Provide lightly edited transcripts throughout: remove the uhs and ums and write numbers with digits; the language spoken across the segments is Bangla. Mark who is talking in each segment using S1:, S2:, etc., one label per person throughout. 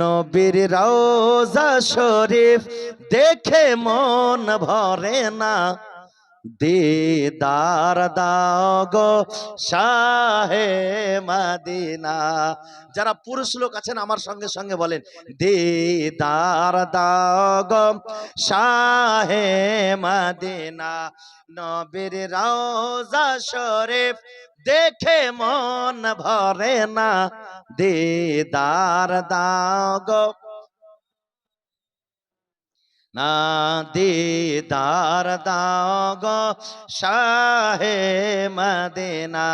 S1: নবীর রওজা শরীফ দেখে মন ভরে না, দিদার দাও গো শাহে মদিনা। যারা পুরুষ লোক আছেন আমার সঙ্গে সঙ্গে বলেন, দিদার দাও গো শাহে মদিনা। নবীর রওজা শরীফ দেখে মন ভরে না, দিদার দাও গো না, দিদার দাও গো শাহে মদিনা।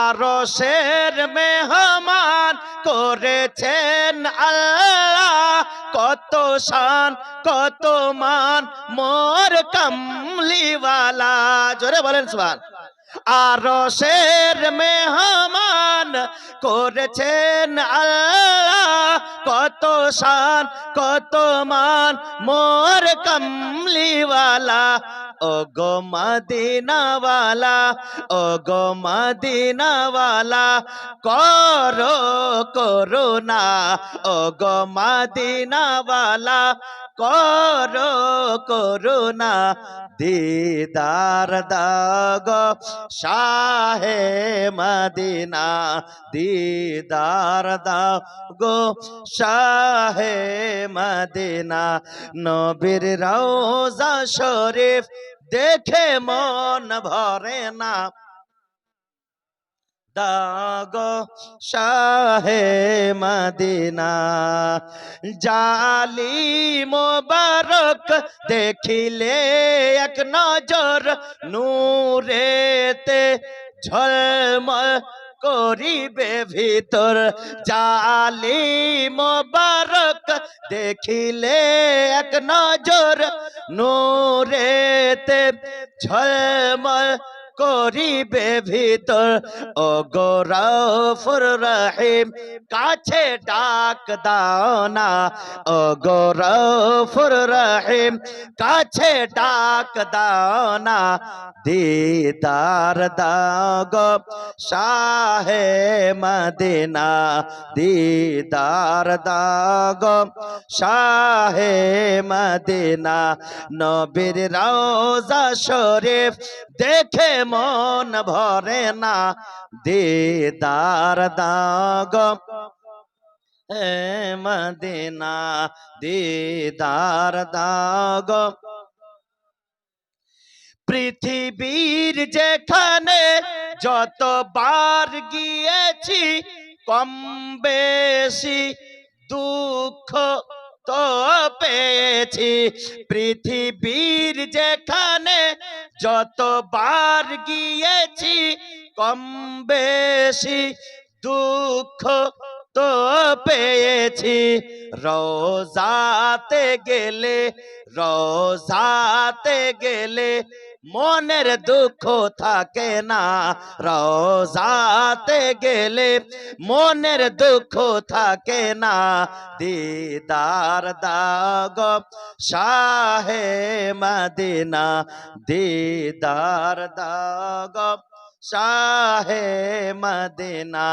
S1: আরশের মেহমান করেছেন আল্লাহ, কত শান কত মান মোর কামলিওয়ালা। জোরে বলেন সুবহান। আরশের মেহমান করেছেন আল্লাহ, কত শান কত মান মোর কামলিওয়ালা। ও গো মদিনাওয়ালা, ও গো মদিনাওয়ালা, করো করুণা। ও গো মদিনাওয়ালা, করো করুণা। দিদার দাও গো শাহে মদিনা, দিদার দাও গো শাহে মদিনা। নবীর রওজা শরীফ দেখে মন ভরে না, দাও গো শাহে মদিনা। জালি মোবারক দেখিলে এক নজর, নূরেতে ঝলমল করিবে ভিতর। জালি মোবারক দেখিলে এক নজর, নূরেতে ঝলমল করিবে ভিতর। ও গো রউফুর রহিম কাছে ডাক দাও না, ও গো রউফুর রহিম কাছে ডাক দাও না। দিদার দাও গো শাহে মদিনা, দিদার দাও গো শাহে মদিনা। নবীর রওজা শরীফ দেখে মন ভরে না, দিদার দাও গো হে মদিনা, দিদার দাও গো। পৃথিবীর যেখানে যতবার গিয়েছি, কম বেশি দুঃখ তো পেয়েছি। পৃথিবীর যেখানে যতবার গিয়েছি, কম বেশি দুঃখ তো পেয়েছি। রোজাতে গেলে, রোজাতে গেলে মনের দুঃখ থাকে না। রোজাতে গেলে মনের দুঃখ থাকে না। দিদার দাও গো শাহে মদিনা, দিদার দাও গো শাহে মদিনা।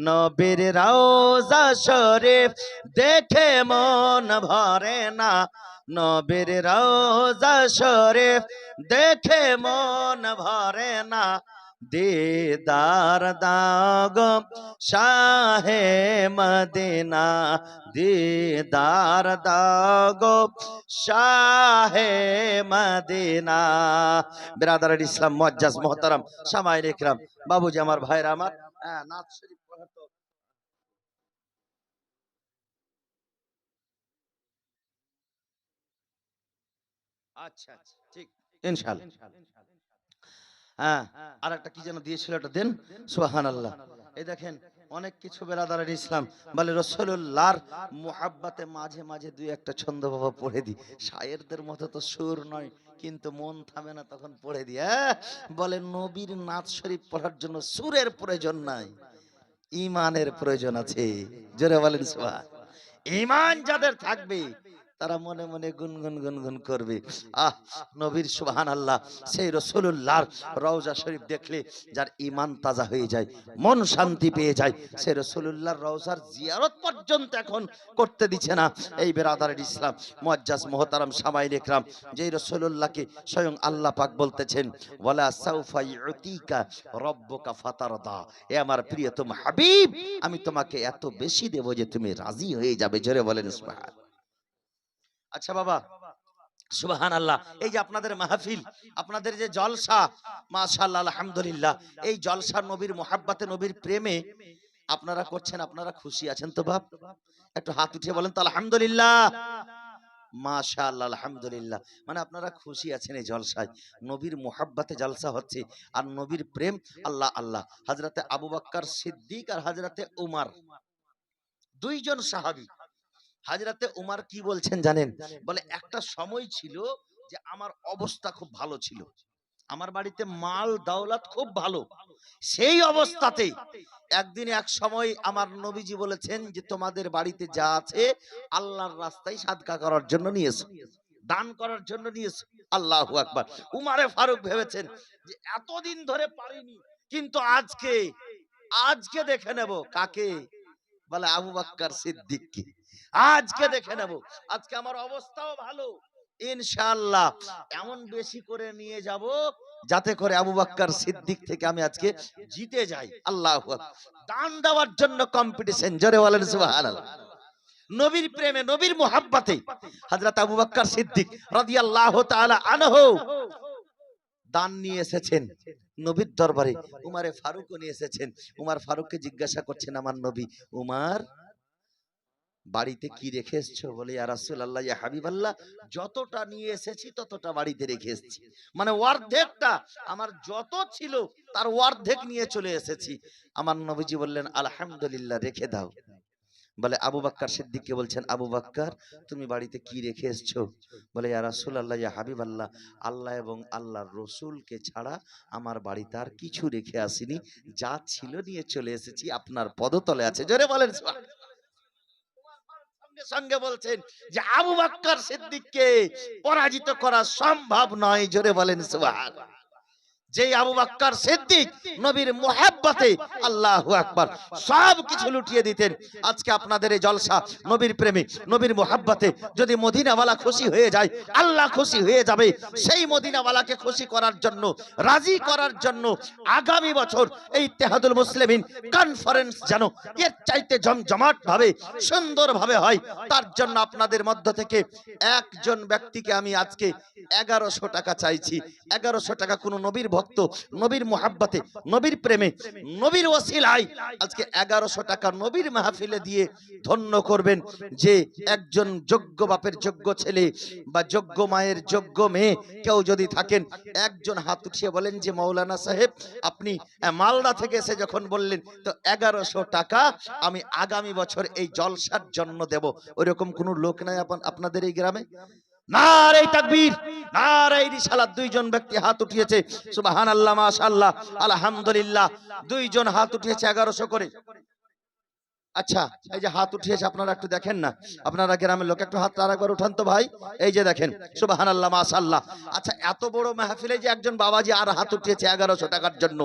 S1: নবীর রওজা শরীফ দেখে মন ভরে না, নবীর রওজা শরীফ দেখে মন ভরে না। দিদার দাও গো শাহে মদিনা, দিদার দাও গো শাহে মদিনা। বিরাদর ইসলাম মুআজ্জাজ মোহতারাম সামাইন ইকরাম, বাবুজি আমার ভাইরা আমার, নাত শরীফ পড়া তো আচ্ছা ঠিক ইনশাআল্লাহ। হ্যাঁ, আর একটা কি যেন দিয়েছিল, এটা দেন। সুবহানাল্লাহ। এই দেখেন অনেক কিছু বেরাদারের ইসলাম বলে, রাসূলুল্লাহর মুহাব্বতে মাঝে মাঝে দুই একটা ছন্দ বাবা পড়ে দি। শায়েরদের মতো তো সুর নয়, কিন্তু মন থামে না, তখন পড়ে দি। বলে নবীর নাত শরীফ পড়ার জন্য সুরের প্রয়োজন নাই, ইমানের প্রয়োজন আছে। জোরে বলেন সুবহান। ইমান যাদের থাকবে তারা মনে মনে গুনগুন গুনগুন করবে। আহ, নবীর সুবহানাল্লাহ, সেই রাসূলুল্লাহর রওজা শরীফ দেখলে যার ঈমান তাজা হয়ে যায়, মন শান্তি পেয়ে যায়, সেই রাসূলুল্লাহর রওজার জিয়ারত পর্যন্ত এখন করতে দিচ্ছে না এই বেরাদারের ইসলাম। মুআজ্জাজ মুহতারাম সামাইল ইকরাম, যেই রাসূলুল্লাহকে স্বয়ং আল্লাহ পাক বলতেছেন, ওয়ালা সাউফা ইউতিকা রব্বুকা ফাতারদা, এ আমার প্রিয়তম হাবিব, আমি তোমাকে এত বেশি দেব যে তুমি রাজি হয়ে যাবে। জোরে বলেন সুবহান। আচ্ছা বাবা, সুবহানাল্লাহ, এই যে আপনাদের মাহফিল, আপনাদের যে জলসা, মাশাআল্লাহ আলহামদুলিল্লাহ, এই জলসা নবীর মুহাব্বতে, নবীর প্রেমে আপনারা করছেন, আপনারা খুশি আছেন তো বাপ? একটু হাত উঠিয়ে বলেন তো আলহামদুলিল্লাহ। মাশাআল্লাহ আলহামদুলিল্লাহ, মানে আপনারা খুশি আছেন এই জলসায়, নবীর মুহাব্বতে জলসা হচ্ছে আর নবীর প্রেম। আল্লাহ আল্লাহ। হযরতে আবু বকর সিদ্দিক আর হযরতে উমর, দুইজন সাহাবী। হযরতে উমর কি বলছেন জানেন? বলে একটা সময় ছিল যে আমার অবস্থা খুব ভালো ছিল, আমার বাড়িতে মাল দাওলাত খুব ভালো, সেই অবস্থাতে একদিন এক সময় আমার নবীজি বলেছেন যে তোমাদের বাড়িতে যা আছে আল্লাহর রাস্তায় সাদকা করার জন্য নিয়েছো, দান করার জন্য নিয়েছো। আল্লাহু আকবার। উমারে ফারুক ভেবেছেন যে এতদিন ধরে পারিনি, কিন্তু আজকে আজকে দেখে নেব কাকে, বলে আবু বকর সিদ্দিককে আজকে দেখে নেব, আজকে আমার অবস্থাও ভালো, ইনশাআল্লাহ এমন বেশি করে নিয়ে যাব যাতে করে আবু বকর সিদ্দিক থেকে আমি আজকে জিতে যাই। আল্লাহু আকবার। দান দেওয়ার জন্য কম্পিটিশন, জোরে বলেন সুবহানাল্লাহ। নবীর প্রেমে, নবীর মুহাব্বতে হযরত আবু বকর সিদ্দিক রাদিয়াল্লাহু তাআলা আনহু দান নিয়ে এসেছেন নবীর দরবারে। উমারে ফারুকও নিয়ে এসেছেন। উমার ফারুককে জিজ্ঞাসা করছেন আমার নবী, উমার বাড়িতে কি রেখে এসছো? বলে ইয়া রাসূলুল্লাহ, ইয়া হাবিবাল্লাহ, যতটা নিয়ে এসেছি ততটা বাড়িতে রেখে এসেছি, মানে অর্ধেকটা, আমার যত ছিল তার অর্ধেক নিয়ে চলে এসেছি। আমার নবীজি বললেন আলহামদুলিল্লাহ, রেখে দাও। বলে আবু বকর সিদ্দিককে বলছেন, আবু বকর তুমি বাড়িতে কি রেখে এসছো? বলে ইয়া রাসূলুল্লাহ, ইয়া হাবিবাল্লাহ, আল্লাহ এবং আল্লাহর রাসূলকে ছাড়া আমার বাড়িতে আর কিছু রেখে আসিনি, যা ছিল নিয়ে চলে এসেছি, আপনার পদতলে আছে। জোরে বলেন সুবহানাল্লাহ। সঙ্গে সঙ্গে বলছেন যে আবু বকর সিদ্দিককে পরাজিত করা সম্ভব নয়। জোরে বলেন সুবহানাল্লাহ। যেই আবু বকর সিদ্দিক নবীর মুহাব্বতে, আল্লাহু আকবার, সব কিছু লুটিয়ে দিতেন। আজকে আপনাদের এই জলসা নবীর প্রেমে, নবীর মুহাব্বতে যদি মদিনাওয়ালা খুশি হয়ে যায়, আল্লাহ খুশি হয়ে যাবে। সেই মদিনাওয়ালাকে খুশি করার জন্য, রাজি করার জন্য আগামী বছর এই ইত্তেহাদুল মুসলিমিন কনফারেন্স যেন এর চাইতে জমজমাট ভাবে, সুন্দর ভাবে হয়, তার জন্য আপনাদের মধ্য থেকে একজন ব্যক্তিকে আমি আজকে 1100 টাকা চাইছি। 1100 টাকা কোন নবীর ভক্ত, নবীর মুহাব্বতে, নবীর প্রেমে, নবীর ওসিলায় আজকে 1100 টাকা নবীর মাহফিলে দিয়ে ধন্য করবেন। যে একজন যোগ্য বাপের যোগ্য ছেলে বা যোগ্য মায়ের যোগ্য মেয়ে কেউ যদি থাকেন, একজন হাত উঠিয়ে বলেন যে মাওলানা সাহেব, আপনি মালদা থেকে এসে যখন বললেন, তো 1100 টাকা আমি আগামী বছর এই জলসার জন্য দেব। ওইরকম কোন লোক নাই আপনাদের এই গ্রামে? নারে তাকবীর, নারে রিসালাত। দুইজন ব্যক্তি হাত উঠিয়েছে, সুবহানাল্লাহ, মাশাআল্লাহ, আলহামদুলিল্লাহ, দুইজন হাত উঠিয়েছে 1100 করে। আচ্ছা, এই যে হাত উঠিয়েছে আপনারা একটু দেখেন না, আপনারা গ্রামের লোক, একটু হাত আরেকবার উঠান তো ভাই। এই যে দেখেন, সুবহানাল্লাহ, মাশাআল্লাহ। আচ্ছা, এত বড় মাহফিলে যে একজন বাবাজি আর হাত উঠিয়েছে 1100 টাকার জন্য।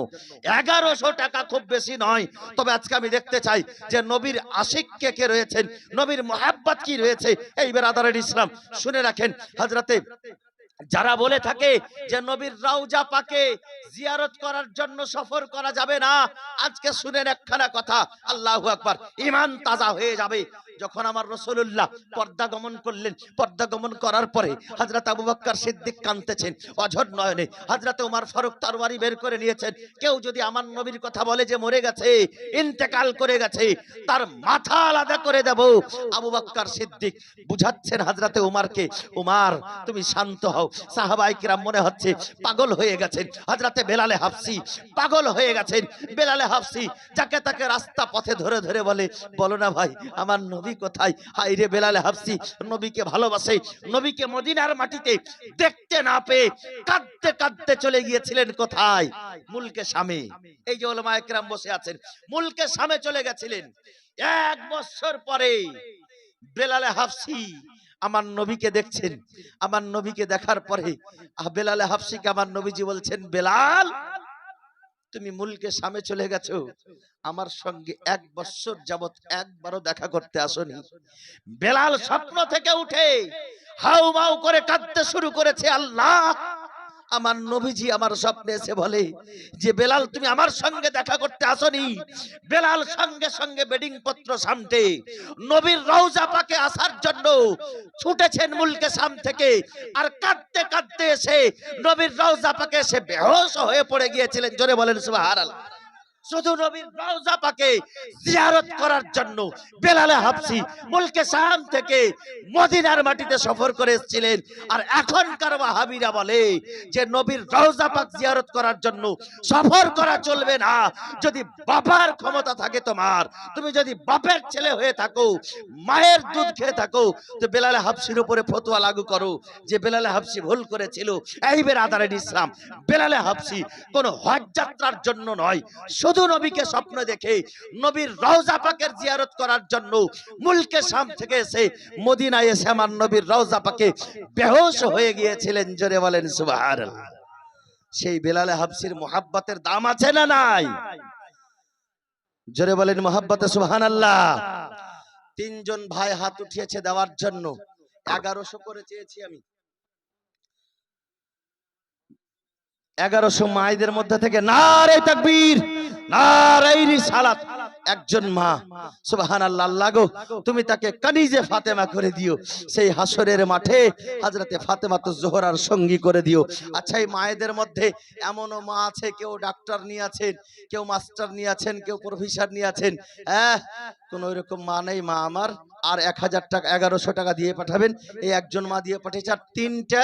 S1: 1100 টাকা খুব বেশি নয়, তবে আজকে আমি দেখতে চাই যে নবীর আশিক কে কে রয়েছেন, নবীর মুহাব্বত কি রয়েছে এই বেরাদারের ইসলাম। শুনে রাখেন, হযরতে যারা বলে থাকে যে নবীর রওজা পাকে জিয়ারত করার জন্য সফর করা যাবে না, আজকে শুনেন একখানা কথা, আল্লাহু আকবার, ঈমান তাজা হয়ে যাবে। যখন আমার রাসূলুল্লাহ পর্দা গমন করলেন, পর্দা গমন করার পরে হযরত আবু বকর সিদ্দিক কাঁদতেছেন অঝর নয়নে, হযরত ওমর ফারুক তরবারি বের করে নিয়েছেন। কেউ যদি আমার নবীর কথা বলে যে মরে গেছে, ইন্তেকাল করে গেছে, তার মাথা আলাদা করে দেব। আবু বকর সিদ্দিক বুঝাচ্ছেন হযরত ওমরকে, ওমর তুমি শান্ত হও। সাহাবায়ে কিরাম মনে হচ্ছে পাগল হয়ে গেছেন। হযরতে বেলালে হাফসি পাগল হয়ে গেছেন। বেলালে হাফসি যাকে তাকে রাস্তা পথে ধরে ধরে বলে, বলো না ভাই আমার নবী কোথায়? হায় রে, বেলালে হাফসি নবীকে ভালোবাসে, নবীকে মদিনার মাটিতে দেখতে না পেয়ে কাঁদতে কাঁদতে চলে গিয়েছিলেন কোথায়? মুলকে শামে। এই যে উলামায়ে কিরাম বসে আছেন, মুলকে শামে চলে গেছিলেন। 1 বছর পরে বেলালে হাফসি আমার নবীকে দেখছেন। আমার নবীকে দেখার পরে বেলাল হাবশিকে আমার নবীজি বলছেন, বেলাল তুমি মুলকে সামে চলে গেছো, আমার সঙ্গে 1 বছর যাবত একবারও দেখা করতে আসনি। বেলাল স্বপ্ন থেকে উঠে হাউমাউ করে কাঁদতে শুরু করেছে। আল্লাহ, আমার নবীজি আমার স্বপ্নে এসে বলে যে বেলাল তুমি আমার সঙ্গে দেখা করতে আসনি। বেলাল সঙ্গে সঙ্গে বেডিং পত্র সামটে নবীর রওজা পাকে আসার জন্য ছুটেছেন মুলকে শাম থেকে। আর কাঁদতে কাঁদতে এসে নবীর রওজা পাকে এসে বেহুশ হয়ে পড়ে গিয়েছিলেন। জোরে বলেন সুবহানাল্লাহ। শুধু নবীর রওজা পাকে জিয়ারত করার জন্য বেলাল হাবশী মুলকে শাম থেকে মদিনার মাটিতে সফর করে এসেছিলেন। আর এখনকার ওয়াহাবীরা বলে যে নবীর রওজা পাক জিয়ারত করার জন্য সফর করা চলবে না। যদি বাবার ক্ষমতা থাকে তোমার, তুমি যদি বাপের ছেলে হয়ে থাকো, মায়ের দুধ খেয়ে থাকো, তো বেলাল হাবশীর উপরে ফতোয়া লাগু করো যে বেলাল হাবশী ভুল করেছিল। এই বেরাদারে ইসলাম, বেলাল হাবশী কোন হজ যাত্রার জন্য নয়, শুধু নবীকে স্বপ্ন দেখে নবীর রওজা পাকের জিয়ারত করার জন্য মুলকে শাম থেকে এসে মদিনায় এসে আমার নবীর রওজা পাকে বেহুশ হয়ে গিয়েছিলেন। জোরে বলেন সুবহানাল্লাহ। সেই বেলাল হাবশীর মুহাব্বতের দাম আছে না নাই? জোরে বলেন মুহাব্বতে সুবহানাল্লাহ। 3 জন ভাই হাত উঠিয়েছে দেওয়ার জন্য। 1100 করে চেয়েছি আমি। 1100 মায়েদের মধ্যে থেকে নারে তাকবীর, নারে রিসালাত। একজন মা, সুবহানাল্লাহ, আল্লাহ গো তুমি তাকে কানিজে ফাতেমা করে দিও, সেই হাসরের মাঠে হযরতে ফাতেমাতুজ জোহরার সঙ্গী করে দিও। আচ্ছা, এই মায়েদের মধ্যে এমনও মা আছে, কেউ ডাক্তার নিয়ে আছেন, কেউ মাস্টার নিয়ে আছেন, কেউ প্রফেসর নিয়ে আছেন। কোন ওইরকম মা নেই? মা আমার আর 1000 টাকা 1100 টাকা দিয়ে পাঠাবেন। এই একজন মা দিয়ে পাঠিয়েছে, আর 3টা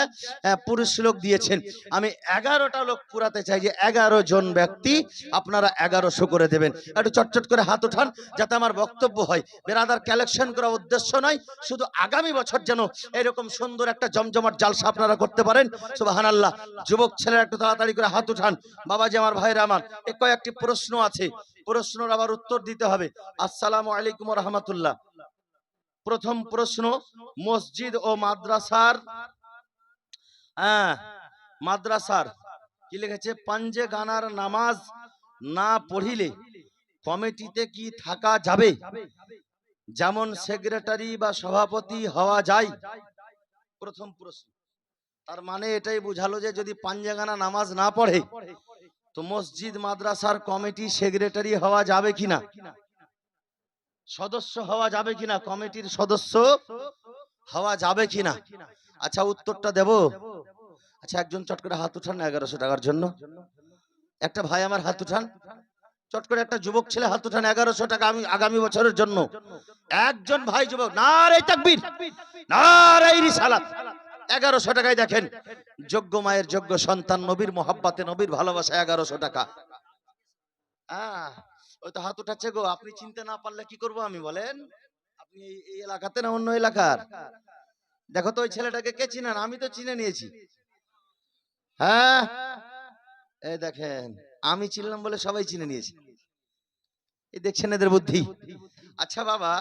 S1: পুরুষ লোক দিয়েছেন। আমি 11টা লোক পুরাতে চাই যে 11 জন ব্যক্তি আপনারা 1100 করে দেবেন। একটু চটচট করে হাত উঠান যাতে আমার বক্তব্য হয়। বেরাদার কালেকশন করার উদ্দেশ্য নয়, শুধু আগামী বছর যেন এরকম সুন্দর একটা জমজমাট জালসা আপনারা করতে পারেন। সুবহানাল্লাহ। যুবক ছেলেরা একটু তাড়াতাড়ি করে হাত উঠান। বাবাজি, আমার ভাইরা আমার, কয়েকটি প্রশ্ন আছে, প্রশ্নের আবার উত্তর দিতে হবে। আসসালামু আলাইকুম ওয়া রাহমাতুল্লাহ। প্রথম প্রশ্ন, মসজিদ ও মাদ্রাসার কি লিখেছে, পাঞ্জে গানার নামাজ না পড়িলে কমিটিতে কি থাকা যাবে? যেমন সেক্রেটারি বা সভাপতি হওয়া যায়? প্রথম প্রশ্ন। তার মানে এটাই বুঝালো যে যদি পাঞ্জে গানা নামাজ না পড়ে তো মসজিদ মাদ্রাসার কমিটি সেক্রেটারি হওয়া যাবে কিনা, সদস্য হওয়া যাবে কিনা, কমিটির সদস্য হওয়া যাবে কিনা? আচ্ছা, উত্তরটা দেব। আচ্ছা, একজন চট করে হাত উঠান 1100 টাকার জন্য। একটা ভাই আমার হাত উঠান, চট করে একটা যুবক ছেলে হাত উঠান 1100 টাকা আমি আগামী বছরের জন্য। একজন ভাই যুবক, নারে তাকবীর, নারে রিসালাত। 1100 টাকায় দেখেন, যোগ্য মায়ের যোগ্য সন্তান, নবীর মোহাব্বতে, নবীর ভালোবাসা, 1100 টাকা। ওই তো হাত উঠাচ্ছে গো। আপনি চিনতে না পারলে কি করব আমি, বলেন? আপনি এই এলাকাতে না অন্য এলাকার? দেখো তো ওই ছেলেটাকে কে চিনেন? আমি তো চিনে নিয়েছি। হ্যাঁ, এই দেখেন, আমি চিনলাম বলে সবাই চিনে নিয়েছে। এই দেখছেন এদের বুদ্ধি। আচ্ছা বাবা,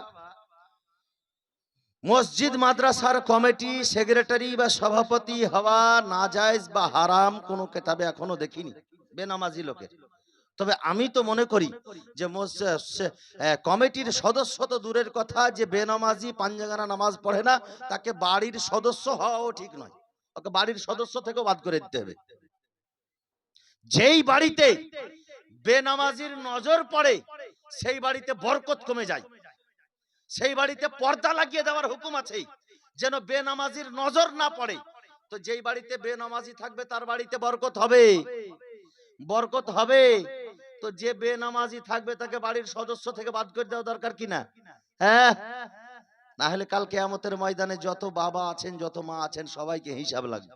S1: মসজিদ মাদ্রাসার কমিটি সেক্রেটারি বা সভাপতি হওয়া নাজায়েজ বা হারাম কোনো কিতাবে এখনো দেখিনি বেনামাজি লোকের। তবে আমি তো মনে করি যে কমিটির সদস্য তো দূরের কথা, যে বেনামাজি পাঞ্জাগানা নামাজ পড়ে না তাকে বাড়ির সদস্য হওয়াও ঠিক নয়। ওকে বাড়ির সদস্য থেকেও বাদ করে দিতে হবে। যেই বাড়িতে বেনামাজির নজর পড়ে সেই বাড়িতে বরকত কমে যায়। সেই বাড়িতে পর্দা লাগিয়ে দেওয়ার হুকুম আছে যেন বেনামাজির নজর না পড়ে। তো যেই বাড়িতে বেনামাজি থাকবে তার বাড়িতে বরকত হবে, বরকত হবে। তো যে বেনামাজি থাকবে তাকে বাড়ির সদস্য থেকে বাদ করে দেওয়া দরকার কিনা? হ্যাঁ, না হলে কাল কিয়ামতের ময়দানে যত বাবা আছেন, যত মা আছেন, সবাইকে হিসাব লাগবে।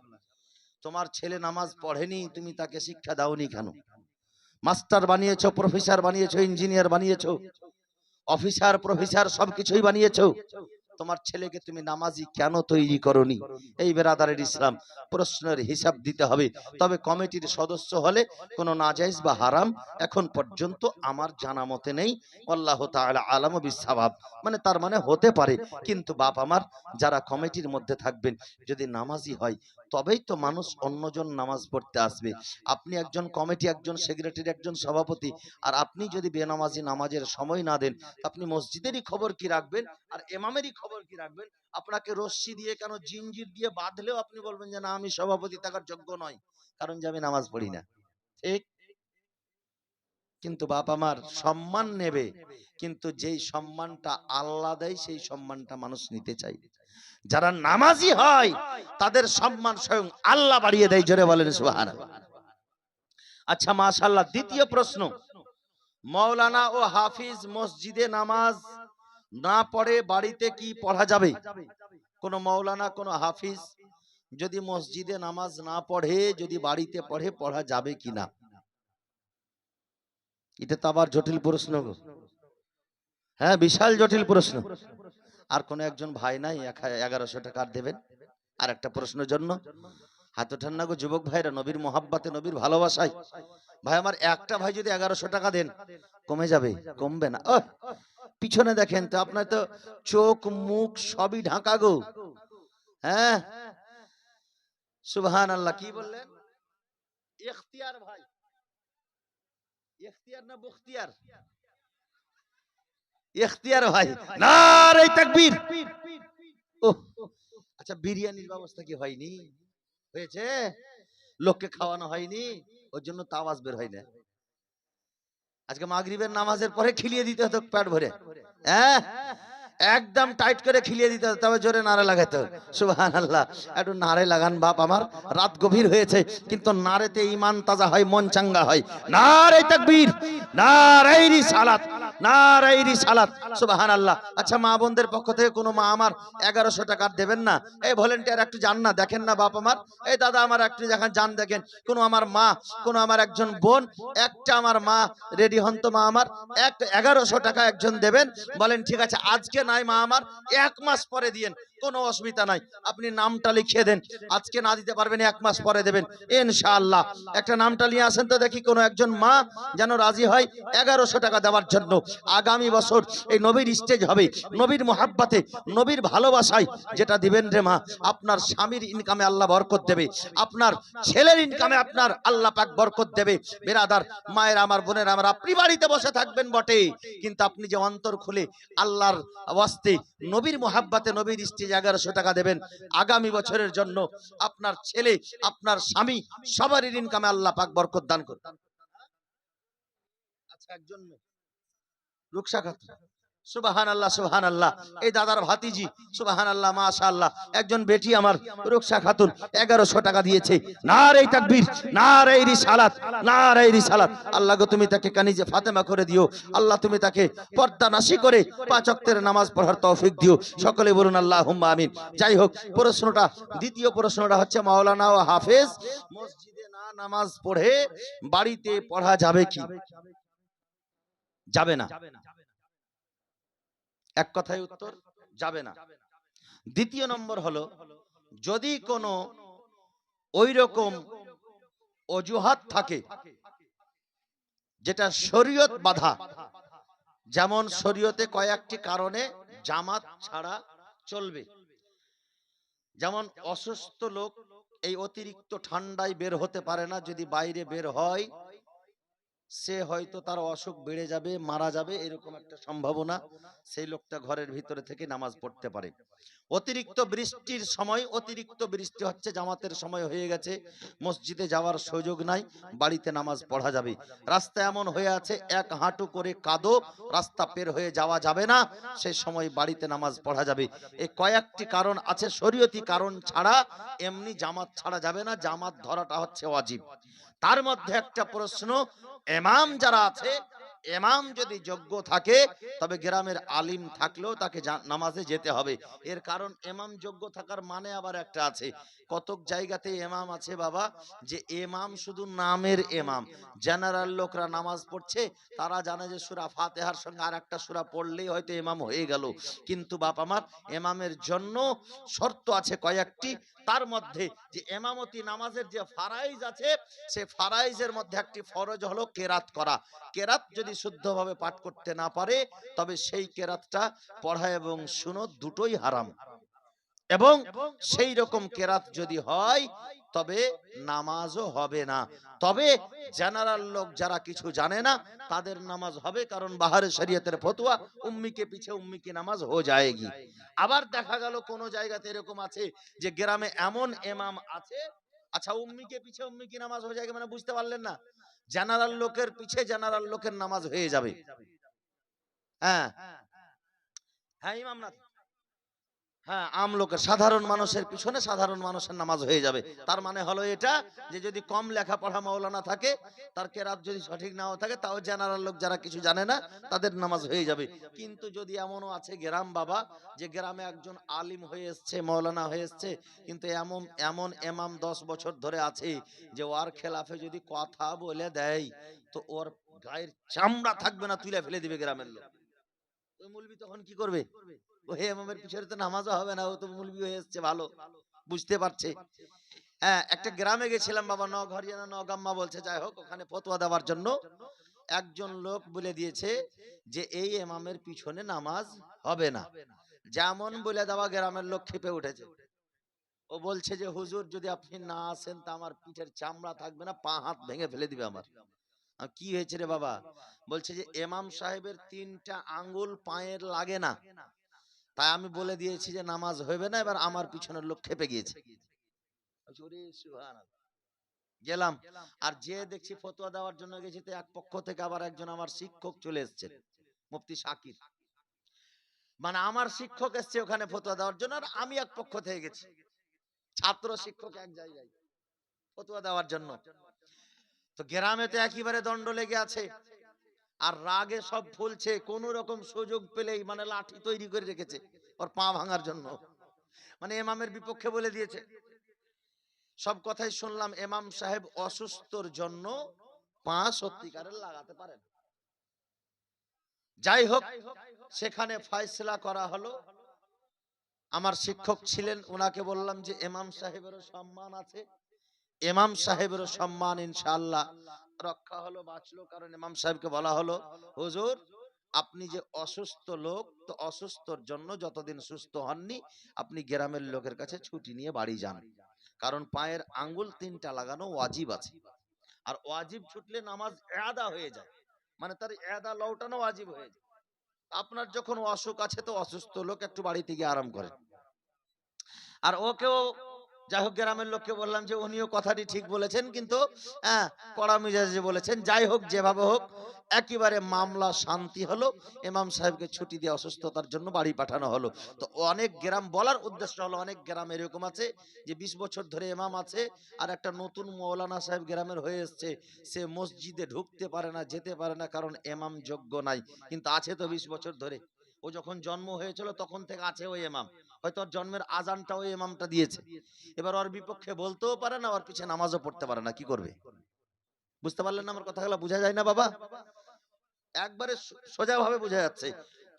S1: তোমার ছেলে নামাজ পড়েনি, তুমি তাকে শিক্ষা দাওনি কেন? মাস্টার বানিয়েছো, প্রফেসর বানিয়েছো, ইঞ্জিনিয়ার বানিয়েছো, অফিসার প্রফেসর সবকিছুই বানিয়েছো, তোমার ছেলেকে তুমি নামাজি কেন তৈরি করনি? এই বেরাদারের ইসলাম প্রশ্নের হিসাব দিতে হবে। তবে কমিটির সদস্য হলে কোনো নাজায়েজ বা হারাম এখন পর্যন্ত আমার জানা মতে নেই। আল্লাহু তাআলা আলামু বিসসাওয়াব। মানে তার মানে হতে পারে, কিন্তু বাপ আমার যারা কমিটির মধ্যে থাকবেন যদি নামাজি হয় তবেই তো মানুষ অন্যজন নামাজ পড়তে আসবে। আপনি একজন কমিটি, একজন সেক্রেটারি, একজন সভাপতি, আর আপনি যদি বেনামাজি নামাজের সময় না দেন, আপনি মসজিদেরই খবর কি রাখবেন আর ইমামেরই খবর কি রাখবেন? আপনাকে রশ্মি দিয়ে কেন জিঞ্জির দিয়ে বাঁধলেও আপনি বলবেন যে না, আমি সভাপতি থাকার যোগ্য নয়, কারণ যে আমি নামাজ পড়ি না। ঠিক? কিন্তু বাপ আমার সম্মান নেবে, কিন্তু যেই সম্মানটা আল্লাহ দেয় সেই সম্মানটা মানুষ নিতে চাই। যারা নামাজি হয় তাদের সম্মান স্বয়ং আল্লাহ বাড়িয়ে দেয়। জোরে বলেন সুবহানাল্লাহ। আচ্ছা মাশাআল্লাহ। দ্বিতীয় প্রশ্ন, মাওলানা ও হাফিজ মসজিদে নামাজ না পড়ে বাড়িতে কি পড়া যাবে? কোন মাওলানা কোন হাফিজ যদি মসজিদে নামাজ না পড়ে, যদি বাড়িতে পড়ে, পড়া যাবে কিনা? এটা তো আবার জটিল প্রশ্ন গো। হ্যাঁ, বিশাল জটিল প্রশ্ন। আর কোন একজন ভাই নাই 1100 টাকা দেবেন আর একটা প্রশ্নের জন্য? হাত ওঠান না গো যুবক ভাইরা, নবীর মোহাব্বতে, নবীর ভালোবাসায়। ভাই আমার একটা ভাই যদি 1100 টাকা দেন, কমে যাবে? কমবে না। পিছনে দেখেন তো, আপনার তো চোখ মুখ সবই ঢাকা গো। হ্যাঁ, সুবহানাল্লাহ। কি বললেন? ইখতিয়ার ভাই, ইখতিয়ার না বখতিয়ার? ইখতিয়ার ভাই, নারে তাকবীর। ওহ, আচ্ছা বিরিয়ানির ব্যবস্থা কি হয়নি? হয়েছে? লোককে খাওয়ানো হয়নি, ওর জন্য তো আওয়াজ বের হয় না। আজকে মাগরিবের নামাজের পরে খিলিয়ে দিতে হতো পেট ভরে। হ্যাঁ, একদম টাইট করে খিলিয়ে দিতে হতো, তবে জোরে নারে লাগাইতো। সুবহানাল্লাহ। একটু নারে লাগান বাপ আমার, রাত গভীর হয়েছে কিন্তু নারেতে ঈমান তাজা হয়, মন চাঙ্গা হয়। নারে তাকবীর, নারে রিসালাত, নারে রিসালাত। সুবহানাল্লাহ। আচ্ছা মা বোনদের পক্ষ থেকে কোনো মা আমার 1100 টাকা দেবেন না? এই ভলেন্টিয়ার একটু যান না, দেখেন না বাপ আমার। এই দাদা আমার একটু যখন যান দেখেন, কোন আমার মা, কোন আমার একজন বোন, একটা আমার মা রেডি হন তো মা আমার, 1100 টাকা একজন দেবেন। বলেন ঠিক আছে, আজকে নাই মা আমার, 1 মাস পরে দিয়েন, কোনো অসুবিধা নাই। আপনি নামটা লিখিয়ে দেন, আজকে না দিতে পারবেন 1 মাস পরে দেবেন ইনশাআল্লাহ। একটা নামটা নিয়ে আসেন তো দেখি, কোনো একজন মা যেন রাজি হয় 1100 টাকা দেওয়ার জন্য। আগামী বছর এই নবীর স্টেজ হবে, নবীর মোহাব্বতে, নবীর ভালোবাসায়। যেটা দিবেন রে মা, আপনার স্বামীর ইনকামে আল্লাহ বরকত দেবে, আপনার ছেলের ইনকামে আপনার আল্লাহ পাক বরকত দেবে। বেরাদার মায়ের আমার, বোনের আমার, আপনি বাড়িতে বসে থাকবেন বটে, কিন্তু আপনি যে অন্তর খুলে আল্লাহর ওয়াস্তে, নবীর মোহাব্বতে, নবীর স্টেজ 1100 টাকা দেবেন, আগামী বছরের জন্য আপনার ছেলে, আপনার স্বামী, সবারই ইনকামে আল্লাহ পাক বরকত দান করুন। আচ্ছা একজন রুকসা খাতুন, সুবহানাল্লাহ সুবহানাল্লাহ। এই দাদার ভাতিজি, সুবহানাল্লাহ মাশাআল্লাহ, একজন বেটি আমার রুকসা খাতুন 1100 টাকা দিয়েছে। নারে তাকবীর, নারে রিসালাত, নারে রিসালাত। আল্লাহ গো তুমি তাকে কানিজে ফাতেমা করে দিও, আল্লাহ তুমি তাকে পর্দানাশী করে 5 ওয়াক্তের নামাজ পড়ার তৌফিক দিও। সকলে বলুন আল্লাহুম্মা আমিন। যাই হোক, প্রশ্নটা, দ্বিতীয় প্রশ্নটা হচ্ছে মাওলানা ও হাফেজ মসজিদে না নামাজ পড়ে বাড়িতে পড়া যাবে কি? যাবে না। এক কথায় উত্তর, যাবে না। দ্বিতীয় নম্বর হলো, যদি কোনো ওই রকম অজুহাত থাকে যেটা শরীয়ত বাধা, যেমন শরীয়তে কয়েকটি কারণে জামাত ছাড়া চলবে। যেমন অসুস্থ লোক এই অতিরিক্ত ঠান্ডায় বের হতে পারে না, যদি বাইরে বের হয় সে হয়তো তার অসুখ বেড়ে যাবে, মারা যাবে, এরকম একটা সম্ভাবনা, সেই লোকটা ঘরের ভিতরে থেকে নামাজ পড়তে পারে। অতিরিক্ত বৃষ্টির সময়, অতিরিক্ত বৃষ্টি হচ্ছে, জামাতের সময় হয়ে গেছে, মসজিদে যাওয়ার সুযোগ নাই, বাড়িতে নামাজ পড়া যাবে। রাস্তা এমন হয়ে আছে, 1 হাঁটু করে কাদো, রাস্তা পের হয়ে যাওয়া যাবে না, সেই সময় বাড়িতে নামাজ পড়া যাবে। এই কয়েকটি কারণ আছে, শরীয়তি কারণ ছাড়া এমনি জামাত ছাড়া যাবে না, জামাত ধরাটা হচ্ছে ওয়াজিব। তার মধ্যে একটা প্রশ্ন, ইমাম যারা আছে ইমাম যদি যোগ্য থাকে তবে গ্রামের আলিম থাকলেও তাকে নামাজে যেতে হবে। এর কারণ ইমাম যোগ্য থাকার মানে আবার একটা আছে। কতক জায়গাতে ইমাম আছে বাবা, যে ইমাম শুধু নামের ইমাম। জেনারেল লোকরা নামাজ পড়ছে, তারা জানে যে সূরা ফাতিহার সঙ্গে আর একটা সূরা পড়লেই হয়তো ইমাম হয়ে গেল। কিন্তু বাপ আমার, ইমামের জন্য শর্ত আছে কয়েকটি। তার মধ্যে যে ইমামতি নামাজের যে ফারাইজ আছে, সে ফারাইজের মধ্যে একটি ফরজ হলো কেরাত করা। কেরাত যদি শুদ্ধভাবে পাঠ করতে না পারে, তবে সেই কেরাতটা পড়া এবং সুনত দুটোই হারাম। এবং সেই রকম কেরাত যদি হয় তবে নামাজও হবে না। তবে জেনারেল লোক যারা কিছু জানে না তাদের নামাজ হবে, কারণ বাহারে শরীয়তের ফতোয়া উম্মিকে পিছে উম্মি কি নামাজ হো যায়গি। আবার দেখা গেল কোন জায়গাতে এরকম আছে যে গ্রামে এমন ইমাম আছে, আচ্ছা উম্মিকে পিছে উম্মি কি নামাজ হয়ে যায়গি মানে বুঝতে পারলেন না? জেনারেল লোকের পিছে জেনারেল লোকের নামাজ হয়ে যাবে। হ্যাঁ হ্যাঁ, ইমাম না, হ্যাঁ আম লোকের সাধারণ মানুষের পিছনে সাধারণ মানুষের নামাজ হয়ে যাবে। তার মানে হলো এটা যে যদি কম লেখাপড়া মাওলানা থাকে, তার কেরাত যদি সঠিক নাও থাকে, তাও জেনারেল লোক যারা কিছু জানে না তাদের নামাজ হয়ে যাবে। কিন্তু যদি এমনও আছে গ্রাম বাবা, যে গ্রামে একজন আলিম হয়ে এসছে, মাওলানা হয়ে এসছে, কিন্তু এমন এমন ইমাম 10 বছর ধরে আছে যে ওর খেলাফে যদি কথা বলে দেয় তো ওর গায়ের চামড়া থাকবে না, তুলে ফেলে দিবে গ্রামের লোক। ওই মুলবি তখন কি করবে? ওই ইমামের পিছনে তো নামাজও হবে না, ও তো মুলবি হয়ে এসছে ভালো, বুঝতে পারছে। হ্যাঁ, একটা গ্রামে গেছিলাম বাবা, নগরিয়া না নগাম্মা বলছে, যাই হোক, ওখানে ফতোয়া দেওয়ার জন্য একজন লোক বলে দিয়েছে যে এই ইমামের পিছনে নামাজ হবে না। যেমন বলে দেওয়া, গ্রামের লোক ক্ষেপে উঠেছে। ও বলছে যে হুজুর যদি আপনি না আসেন তা আমার পিঠের চামড়া থাকবে না, পা হাত ভেঙে ফেলে দিবে আমার। কি হয়েছে রে বাবা? বলছে যে ইমাম সাহেবের 3টা আঙ্গুল পায়ের লাগে না, তাই আমি বলে দিয়েছি যে নামাজ হবে না। এবার আমার পিছনের লোক খেপে গিয়েছে। গেলাম, আর যে দেখছি ফতোয়া দেওয়ার জন্য গেছি, তো এক পক্ষ থেকে আবার একজন আমার শিক্ষক চলে এসেছে, মুফতি শাকির। মানে আমার শিক্ষক এসছে ওখানে ফতোয়া দেওয়ার জন্য, আর আমি এক পক্ষ থেকে গেছি, ছাত্র শিক্ষক এক জায়গায় ফতোয়া দেওয়ার জন্য। তো গ্রামে তো একেবারে দণ্ড লেগে আছে, আর রাগে সব ফুলছে, কোন রকম সুযোগ পেলেই মানে লাঠি তৈরি করে রেখেছে ওর পা ভাঙার জন্য। মানে ইমামের বিপক্ষে বলে দিয়েছে। সব কথাই শুনলাম, ইমাম সাহেব অসুস্থর জন্য পা সত্যিকারের লাগাতে পারেন। যাই হোক, সেখানে ফয়সালা করা হলো। আমার শিক্ষক ছিলেন, ওনাকে বললাম যে ইমাম সাহেবেরও সম্মান আছে, ইমাম সাহেবেরও সম্মান ইনশাআল্লাহ রক্ষা হলো, বাঁচলো। কারণ ইমাম সাহেবকে বলা হলো, হুজুর আপনি যে অসুস্থ লোক, তো অসুস্থর জন্য যতদিন সুস্থ হননি আপনি গ্রামের লোকের কাছে ছুটি নিয়ে বাড়ি যান। কারণ পায়ের আঙ্গুল 3টা লাগানো ওয়াজিব আছে, আর ওয়াজিব ছুটলে নামাজ এয়াদা হয়ে যায়, মানে তার এয়াদা লওটানো ওয়াজিব হয়ে যায়। আপনার যখন অসুখ আছে, তো অসুস্থ লোক একটু বাড়িতে গিয়ে আরাম করে। আর ওকেও, যাই হোক, গ্রামের লোককে বললাম যে উনিও কথাটি ঠিক বলেছেন, কিন্তু হ্যাঁ কড়া মেজাজে বলেছেন। যাই হোক, যেভাবে হোক একেবারে মামলা শান্তি হলো, ইমাম সাহেবকে ছুটি দিয়ে অসুস্থতার জন্য বাড়ি পাঠানো হলো। তো অনেক গ্রাম, বলার উদ্দেশ্য হলো, অনেক গ্রাম এরকম আছে যে 20 বছর ধরে ইমাম আছে, আর একটা নতুন মৌলানা সাহেব গ্রামের হয়ে এসছে, সে মসজিদে ঢুকতে পারে না, যেতে পারে না, কারণ ইমাম যোগ্য নাই। কিন্তু আছে তো 20 বছর ধরে, ও যখন জন্ম হয়েছিল তখন থেকে আছে ওই ইমাম, হয়তো ওর জন্মের আজানটা ওই ইমামটা দিয়েছে। এবার ওর বিপক্ষে বলতেও পারে না, ওর পিছে নামাজও পড়তে পারে না, কি করবে? বুঝতে পারলেন না আমার কথাগুলো? বোঝা যায় না বাবা? একবারে সোজা ভাবে বোঝা যাচ্ছে।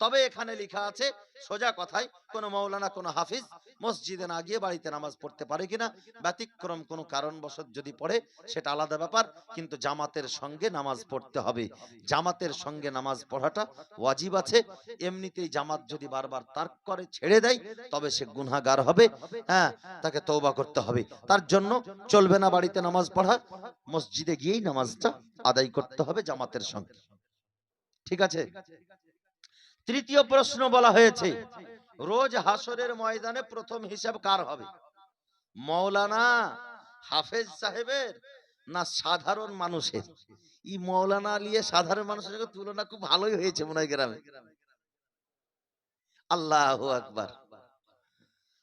S1: তবে এখানে লেখা আছে সোজা কথায়, কোন মাওলানা কোন হাফিজ মসজিদে না গিয়ে বাড়িতে নামাজ পড়তে পারে কিনা, ব্যতিক্রম কোন কারণবশত যদি পড়ে সেটা আলাদা ব্যাপার, কিন্তু জামাতের সঙ্গে নামাজ পড়তে হবে। জামাতের সঙ্গে নামাজ পড়াটা ওয়াজিব আছে। এমনিতেই জামাত যদি বারবার তার্ক করে, ছেড়ে দেয়, তবে সে গুনাহগার হবে। হ্যাঁ, তাকে তওবা করতে হবে। তার জন্য চলবে না বাড়িতে নামাজ পড়া, মসজিদে গিয়েই নামাজটা আদায় করতে হবে জামাতের সঙ্গে। ঠিক আছে? তৃতীয় প্রশ্ন বলা হয়েছে, রোজ হাসরের ময়দানে প্রথম হিসাব কার হবে? মাওলানা হাফেজ সাহেবের না সাধারণ মানুষের? ই মাওলানা নিয়ে সাধারণ মানুষের সঙ্গে তুলনা খুব ভালোই হয়েছে মনে হয় গ্রামে। আল্লাহু আকবার।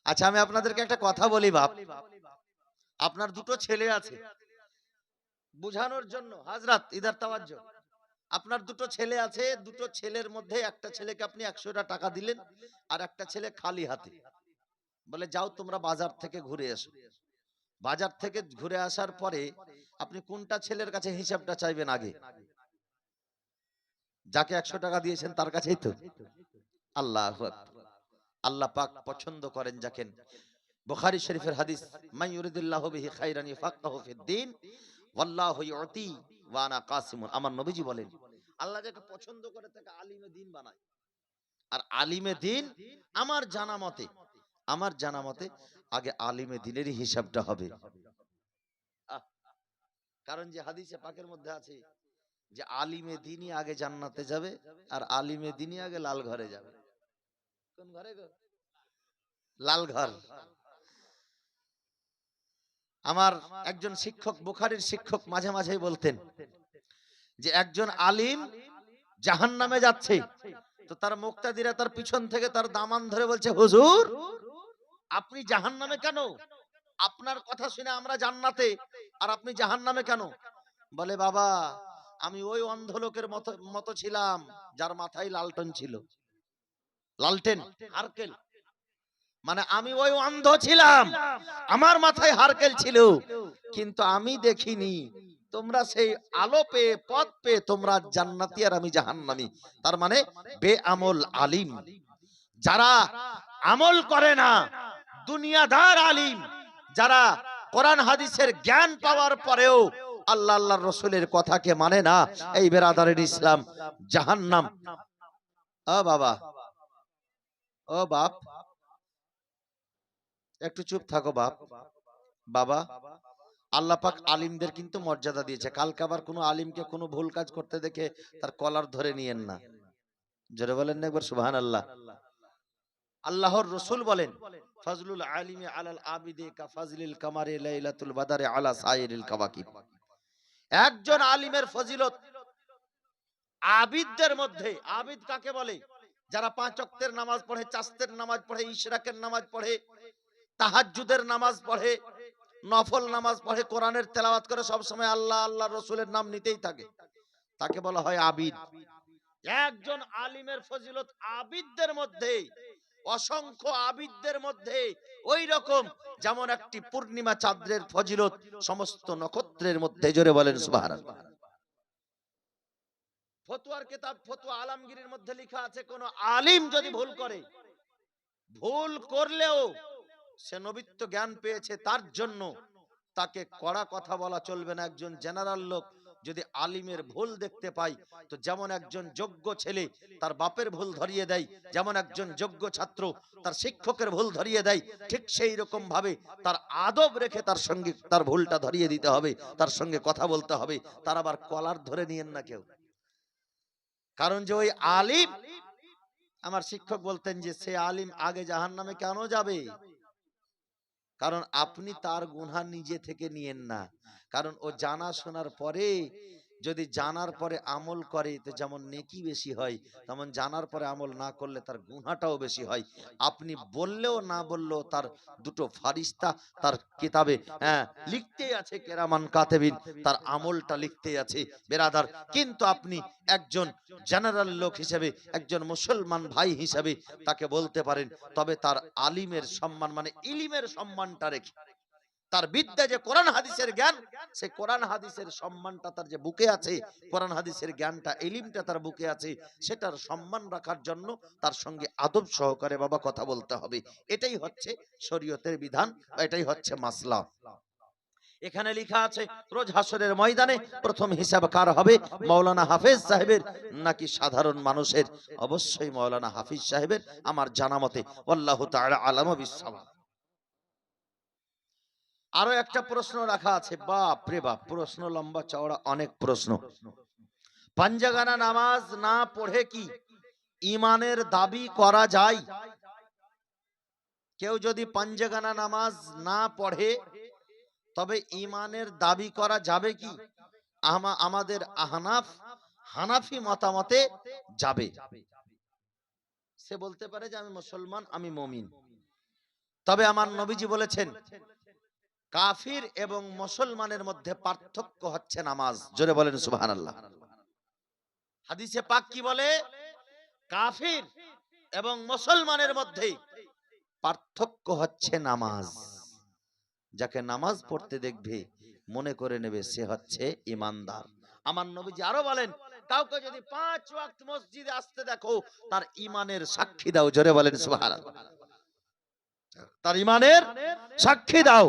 S1: আচ্ছা, আমি আপনাদেরকে একটা কথা বলি বাপ, আপনার দুটো ছেলে আছে, বুঝানোর জন্য, হাজরাত ইদার তাওয়াজ্জো, আপনার দুটো ছেলে আছে, দুটো ছেলের মধ্যে একটা ছেলেকে আপনি 100টা টাকা দিলেন, আর একটা ছেলে খালি হাতে, বলে যাও তোমরা বাজার থেকে ঘুরে এসো। বাজার থেকে ঘুরে আসার পরে আপনি কোনটা ছেলের কাছে হিসাবটা চাইবেন আগে? যাকে 100 টাকা দিয়েছেন তার কাছেই তো। আল্লাহু আকবার। আল্লাহ পাক পছন্দ করেন যাকে। বুখারী শরীফের হাদিস, মান ইউরিদুল্লাহু বিহি খাইরান ইয়াফাক্কাহু ফিদ-দ্বীন ওয়াল্লাহু ইউতি ওয়া আনা কাসিমুন। আমার নবীজি বলেন, আল্লাহ যাকে পছন্দ করে তাকে আলিমে দ্বীন বানায়। আর আলিমে দ্বীন আমার জানা মতে আগে আলিমে দ্বীনেরই হিসাবটা হবে। আহ, কারণ যে হাদিসে পাকের মধ্যে আছে যে আলিমে দ্বীনই আগে জান্নাতে যাবে, আর আলিমে দ্বীনই আগে লাল ঘরে যাবে। কোন ঘরে গো? লাল ঘর। আমার একজন শিক্ষক, বুখারীর শিক্ষক, মাঝে মাঝেই বলতেন যে একজন আলিম জাহান্নামে যাচ্ছে, তো তার মুক্তাদিরা তার পিছন থেকে তার দামান ধরে বলছে, হুজুর আপনি জাহান্নামে কেন? আপনার কথা শুনে আমরা জান্নাতে, আর আপনি জাহান্নামে কেন? বলে, বাবা আমি ওই অন্ধ লোকের মতো ছিলাম যার মাথায় লালটন ছিল। লালটেন, হারকেল, মানে আমি ওই অন্ধ ছিলাম, আমার মাথায় হারকেল ছিল, কিন্তু আমি দেখিনি। তোমরা সেই আলো পেয়ে, পথ পেয়ে তোমরা জান্নাতি আর আমি জাহান্নামী। তার মানে বেআমল আলিম, যারা আমল করে না, দুনিয়াদার আলিম, যারা কোরআন হাদিসের জ্ঞান পাওয়ার পরেও আল্লাহ আল্লাহর রাসূলের কথাকে মানে না, এই বেরাদারের ইসলাম জাহান্নাম। ও বাবা, ও বাপ, একটু চুপ থাকো বাপ। বাবা, আল্লাহ পাক আলিমদের কিন্তু মর্যাদা দিয়েছে। কালকে আবার কোনো আলিমকে কোনো ভুল কাজ করতে দেখে তার কলার ধরে নিয়েন না। জোরে বলেন না একবার সুবহানাল্লাহ। আল্লাহর রাসূল বলেন, ফাজলুল আলিমি আলাল আবিদি কা ফাজলিল কামারি লাইলাতুল বাদারি আলা সাইরিল কাওয়াকিব। একজন আলিমের ফজিলত আবিদদের মধ্যে, আবিদ কাকে বলে? যারা 5 ওয়াক্তের নামাজ পড়ে, চাস্তের নামাজ পড়ে, ইশরাকের নামাজ পড়ে, তাহাজ্জুদের নামাজ পড়ে, নফল নামাজ পড়ে, কোরআনের তেলাওয়াত করে, সব সময় আল্লাহ আল্লাহ রাসূলের নাম নিতেই থাকে, তাকে বলা হয় আবিদ। একজন আলিমের ফজিলত আবিদদের মধ্যে, অসংখ্য আবিদদের মধ্যে ওই রকম যেমন একটি পূর্ণিমা চাঁদের ফজিলত সমস্ত নক্ষত্রের মধ্যে। জোরে বলেন সুবহানাল্লাহ। ফতোয়ার কিতাব ফতোয়া আলমগীরের মধ্যে লেখা আছে, কোন আলিম যদি ভুল করে, ভুল করলেও সে নবিত্ব জ্ঞান পেয়েছে, তার জন্য তাকে কড়া কথা বলা চলবে না। একজন জেনারেল লোক যদি আলিমের ভুল দেখতে পায়, তো যেমন একজন যোগ্য ছেলে তার বাপের ভুল ধরিয়ে দেয়, যেমন একজন যোগ্য ছাত্র তার শিক্ষকের ভুল ধরিয়ে দেয়, ঠিক সেই রকম ভাবে তার আদব রেখে তার সঙ্গে তার ভুলটা ধরিয়ে দিতে হবে, তার সঙ্গে কথা বলতে হবে। তার আবার কলার ধরে নিয়েন না কেউ। কারণ যে ওই আলিম, আমার শিক্ষক বলতেন যে সে আলিম আগে জাহান্নামে কেন যাবে? কারণ আপনি তার গুনাহ নিজে থেকে নিয়েন না। কারণ ও জানা শোনার পরে, যদি জানার পরে আমল করে তো যেমন নেকি বেশি হয়, তেমন জানার পরে আমল না করলে তার গুনাহটাও বেশি হয়। আপনি বললেও না বললেও তার দুটো ফারিস্তা তার কিতাবে লিখতেই আছে, কেরামান কাতেবিন, তার আমলটা লিখতেই আছে বেরাদার। কিন্তু আপনি একজন জেনারেল লোক হিসেবে, একজন মুসলমান ভাই হিসেবে তাকে বলতে পারেন, তবে তার আলিমের সম্মান, মানে ইলিমের সম্মানটা রেখে, তার বিদ্যা যে কোরআন হাদিসের জ্ঞান, সেই কোরআন হাদিসের সম্মানটা তার যে বুকে আছে, কোরআন হাদিসের জ্ঞানটা, ইলিমটা তার বুকে আছে, সেটার সম্মান রাখার জন্য তার সঙ্গে আদব সহকারে বাবা কথা বলতে হবে। এটাই হচ্ছে শরীয়তের বিধান, এটাই হচ্ছে মাসলা। এখানে লেখা আছে রোজ হাসরের ময়দানে প্রথম হিসাব কার হবে? মাওলানা হাফেজ সাহেবের নাকি সাধারণ মানুষের? অবশ্যই মাওলানা হাফিজ সাহেবের, আমার জানা মতে। আল্লাহু তাআলা আলাম বিসসাওয়াব। আরো একটা প্রশ্ন রাখা আছে, বাপ রে বাপ, প্রশ্ন লম্বা চওড়া, অনেক প্রশ্ন। পাঞ্জাগানা নামাজ না পড়ে কি ঈমানের দাবি করা যায়? কেউ যদি পাঞ্জাগানা নামাজ না পড়ে তবে ঈমানের দাবি করা যাবে কি? আমাদের হানাফি মতামতে যাবে। সে বলতে পারে যে আমি মুসলমান, আমি মুমিন, তবে আমার নবীজি বলেছেন কাফির এবং মুসলমানের মধ্যে পার্থক্য হচ্ছে নামাজ। জোরে বলেন সুবহানাল্লাহ। হাদিসে পাক কি বলে? কাফির এবং মুসলমানের মধ্যে পার্থক্য হচ্ছে নামাজ। যাকে নামাজ পড়তে দেখবে মনে করে নেবে সে হচ্ছে ইমানদার। আমার নবীজি আরো বলেন, কাউকে যদি 5 ওয়াক্ত মসজিদে আসতে দেখো তার ইমানের সাক্ষী দাও। জোরে বলেন সুবহানাল্লাহ। তার ইমানের সাক্ষী দাও।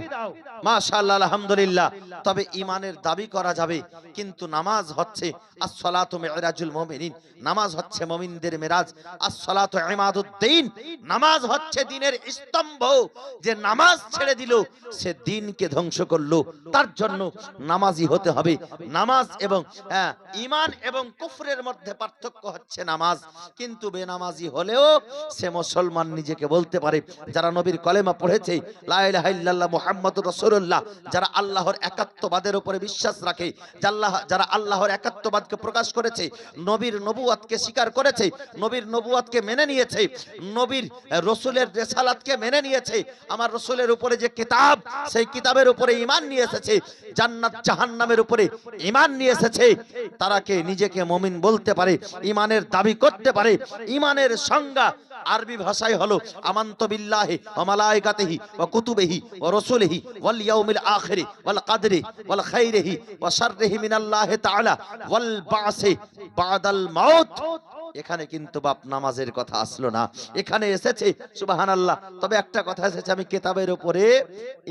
S1: মাশাআল্লাহ, আলহামদুলিল্লাহ। তবে ইমানের দাবি করা যাবে, কিন্তু নামাজ হচ্ছে আস-সালাতু মিরাজুল মুমিনিন। নামাজ হচ্ছে মুমিনদের মেরাজ। আস-সালাতু ইমাদুদ্দিন। নামাজ হচ্ছে দ্বীনের স্তম্ভ। যে নামাজ ছেড়ে দিল সে দ্বীনকে ধ্বংস করলো। তার জন্য নামাজি হতে হবে। নামাজ এবং ঈমান এবং কুফরের মধ্যে পার্থক্য হচ্ছে নামাজ। কিন্তু বেনামাজি হলেও সে মুসলমান নিজেকে বলতে পারে। যারা নবীর কলেমা পড়েছে, লা ইলাহা ইল্লাল্লাহ মুহাম্মাদুর রাসূলুল্লাহ, যারা আল্লাহর একাত্মবাদের উপরে বিশ্বাস রাখে, যারা আল্লাহর একাত্মবাদকে প্রকাশ করেছে, নবীর নবুয়তকে স্বীকার করেছে, নবীর নবুয়তকে মেনে নিয়েছে, নবীর রাসূলের রিসালাতকে মেনে নিয়েছে, আমার রাসূলের উপরে যে কিতাব সেই কিতাবের উপরে ঈমান নিয়ে এসেছে, জান্নাত জাহান্নামের উপরে ঈমান নিয়ে এসেছে, তারাকে নিজেকে মুমিন বলতে পারে, ঈমানের দাবি করতে পারে। ঈমানের সংজ্ঞা আরবি ভাষায় হলো আমানতু বিল্লাহি ওয়া মালাইকাতিহি ওয়া কুতুবিহি ওয়া রাসূলিহি ওয়াল ইয়াউমিল আখিরি ওয়াল কদরি ওয়াল খাইরিহি ওয়া শাররিহি মিনাল্লাহি তাআলা ওয়াল বাসি বাদাল মাউত। এখানে কিন্তু বাপ নামাজের কথা আসলো না, এখানে এসেছে সুবহানাল্লাহ। তবে একটা কথা এসেছে, আমি কিতাবের উপরে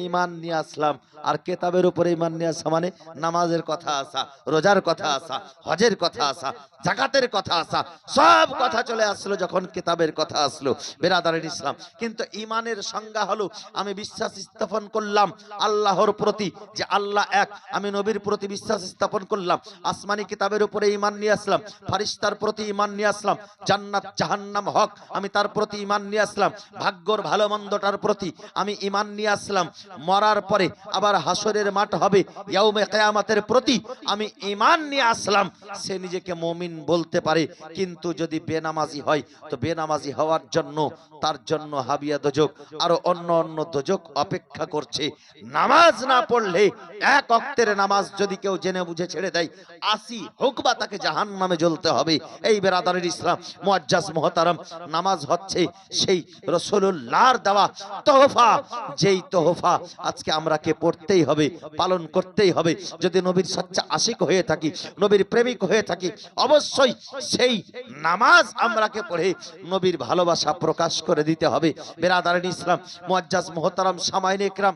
S1: ঈমান নিয়ে আসলাম। আর কিতাবের উপরে ঈমান নিয়ে আসা মানে নামাজের কথা আসা, রোজার কথা আসা, হজের কথা আসা, যাকাতের কথা আসা, সব কথা চলে আসলো যখন কিতাবের কথা আসলো। বেরাদারের ইসলাম, কিন্তু ঈমানের সংজ্ঞা হলো আমি বিশ্বাস স্থাপন করলাম আল্লাহর প্রতি যে আল্লাহ এক, আমি নবীর প্রতি বিশ্বাস স্থাপন করলাম, আসমানি কিতাবের উপরে ঈমান নিয়ে আসলাম, ফেরেশতার প্রতি ঈমান নিয়ে আসলাম, জান্নাত জাহান্নাম হক আমি তার প্রতি ঈমান নিয়ে আসলাম, ভাগ্যর ভালো মন্দটার প্রতি আমি ঈমান নিয়ে আসলাম, মরার পরে আবার হাসরের মাঠ হবে ইয়াউমে কিয়ামতের প্রতি আমি ঈমান নিয়ে আসলাম। সে নিজেকে মুমিন বলতে পারে। কিন্তু যদি বেনামাজি হয় তো বেনামাজি হওয়ার জন্য তার জন্য হাবিয়া দোজক আরো অন্য অন্য দোজক অপেক্ষা করছে। নামাজ না পড়লে, এক ওয়াক্তের নামাজ যদি কেউ জেনে বুঝে ছেড়ে দেয়, 80 হুকবা তাকে জাহান্নামে জ্বলতে হবে। এই বেরাদারের ইসলাম মুআজ্জাজ মুহতারাম, নামাজ হচ্ছে সেই রাসূলুল্লাহর দেওয়া তোহফা, যেই তোহফা আজকে আমরাকে পড়তেই হবে, পালন করতেই হবে। যদি নবীর সচ্চা আশিক হয়ে থাকি, নবীর প্রেমিক হয়ে থাকি, অবশ্যই সেই নামাজ আমরাকে পড়ে নবীর ভালোবাসা প্রকাশ করে দিতে হবে। বেরাদারের ইসলাম মুআজ্জাজ মুহতারাম, সামাইনে ইকরাম,